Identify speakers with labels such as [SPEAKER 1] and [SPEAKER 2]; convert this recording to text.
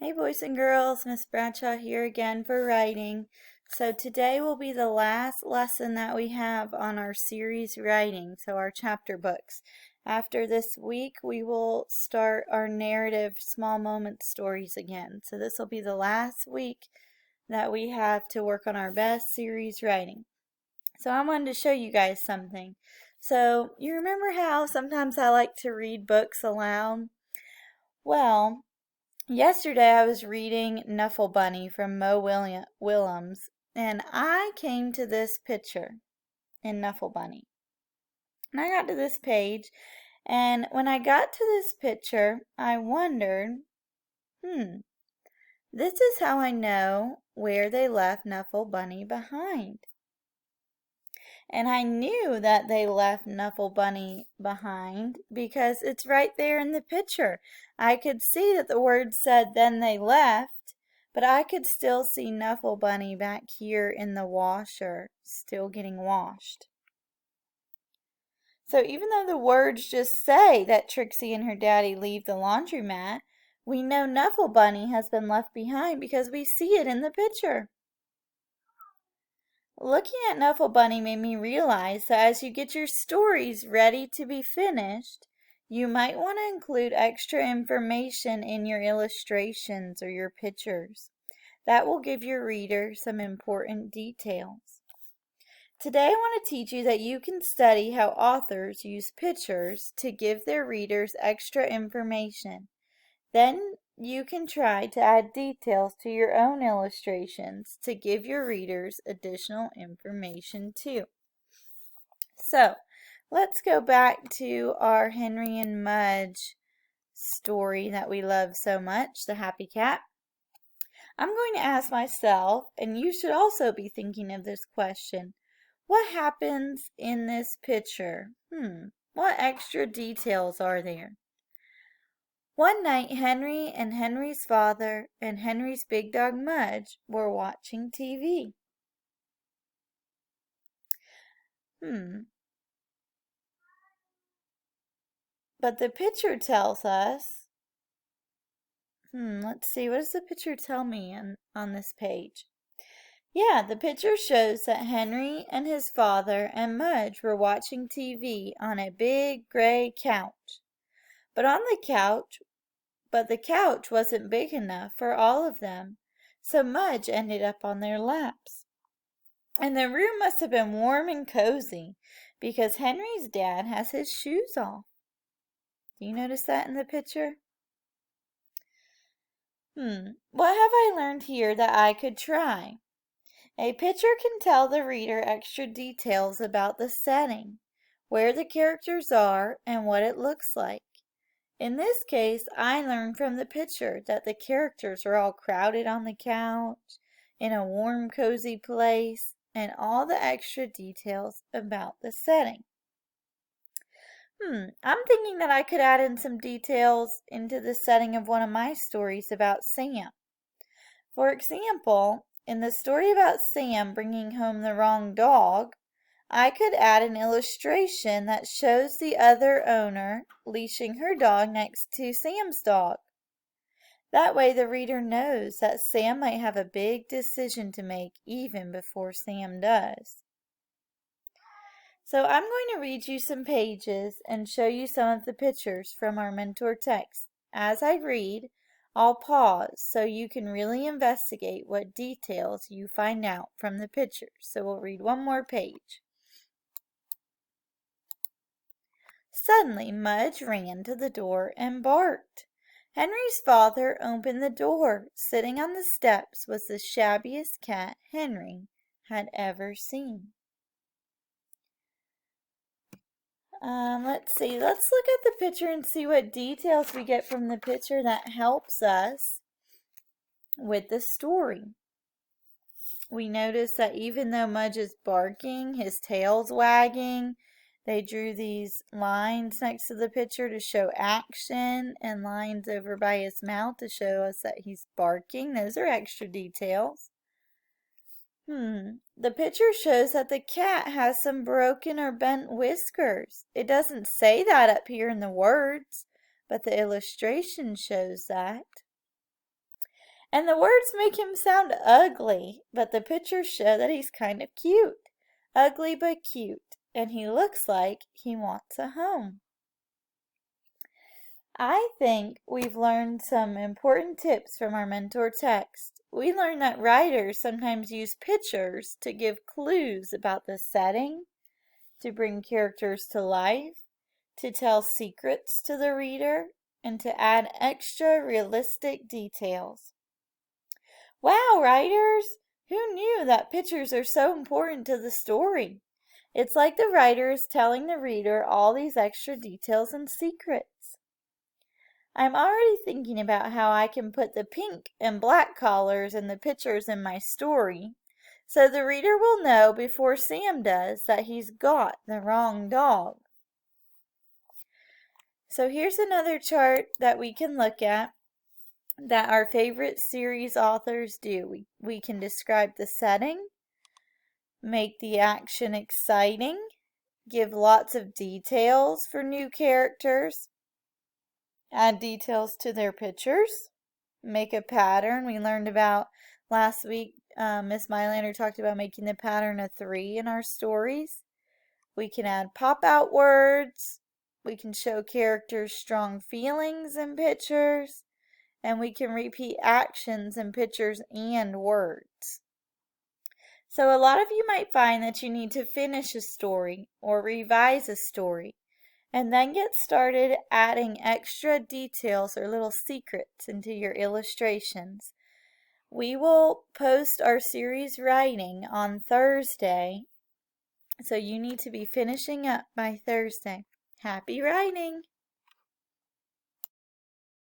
[SPEAKER 1] Hey boys and girls, Miss Bradshaw here again for writing. So today will be the last lesson that we have on our series writing, so our chapter books. After this week, we will start our narrative small moment stories again. So this will be the last week that we have to work on our best series writing. So I wanted to show you guys something. So you remember how sometimes I like to read books aloud? Well, yesterday I was reading Knuffle Bunny from Mo Willems, and I came to this picture in Knuffle Bunny. And I got to this page, and when I got to this picture, I wondered, this is how I know where they left Knuffle Bunny behind. And I knew that they left Knuffle Bunny behind because it's right there in the picture. I could see that the word said then they left, but I could still see Knuffle Bunny back here in the washer, still getting washed. So even though the words just say that Trixie and her daddy leave the laundromat, we know Knuffle Bunny has been left behind because we see it in the picture. Looking at Knuffle Bunny made me realize that as you get your stories ready to be finished, you might want to include extra information in your illustrations or your pictures. That will give your reader some important details. Today I want to teach you that you can study how authors use pictures to give their readers extra information. Then you can try to add details to your own illustrations to give your readers additional information too. So, let's go back to our Henry and Mudge story that we love so much, the Happy Cat. I'm going to ask myself, and you should also be thinking of this question, what happens in this picture? What extra details are there? One night, Henry and Henry's father and Henry's big dog Mudge were watching TV. But the picture tells us, let's see, what does the picture tell me on this page? Yeah, the picture shows that Henry and his father and Mudge were watching TV on a big gray couch. But the couch wasn't big enough for all of them, so Mudge ended up on their laps. And the room must have been warm and cozy because Henry's dad has his shoes off. Do you notice that in the picture? What have I learned here that I could try? A picture can tell the reader extra details about the setting, where the characters are, and what it looks like. In this case, I learned from the picture that the characters are all crowded on the couch, in a warm, cozy place, and all the extra details about the setting. I'm thinking that I could add in some details into the setting of one of my stories about Sam. For example, in the story about Sam bringing home the wrong dog, I could add an illustration that shows the other owner leashing her dog next to Sam's dog. That way the reader knows that Sam might have a big decision to make even before Sam does. So I'm going to read you some pages and show you some of the pictures from our mentor text. As I read, I'll pause so you can really investigate what details you find out from the pictures. So we'll read one more page. Suddenly, Mudge ran to the door and barked. Henry's father opened the door. Sitting on the steps was the shabbiest cat Henry had ever seen. Let's see. Let's look at the picture and see what details we get from the picture that helps us with the story. We notice that even though Mudge is barking, his tail's wagging. They drew these lines next to the picture to show action and lines over by his mouth to show us that he's barking. Those are extra details. The picture shows that the cat has some broken or bent whiskers. It doesn't say that up here in the words, but the illustration shows that. And the words make him sound ugly, but the pictures show that he's kind of cute. Ugly but cute, and he looks like he wants a home. I think we've learned some important tips from our mentor text. We learned that writers sometimes use pictures to give clues about the setting, to bring characters to life, to tell secrets to the reader, and to add extra realistic details. Wow, writers! Who knew that pictures are so important to the story? It's like the writer is telling the reader all these extra details and secrets. I'm already thinking about how I can put the pink and black collars in the pictures in my story, so the reader will know before Sam does that he's got the wrong dog. So here's another chart that we can look at that our favorite series authors do. We can describe the setting, make the action exciting, give lots of details for new characters, add details to their pictures, make a pattern. We learned about last week, Miss Mylander talked about making the pattern of 3 in our stories. We can add pop-out words. We can show characters strong feelings in pictures. And we can repeat actions in pictures and words. So a lot of you might find that you need to finish a story or revise a story, and then get started adding extra details or little secrets into your illustrations. We will post our series writing on Thursday, so you need to be finishing up by Thursday. Happy writing!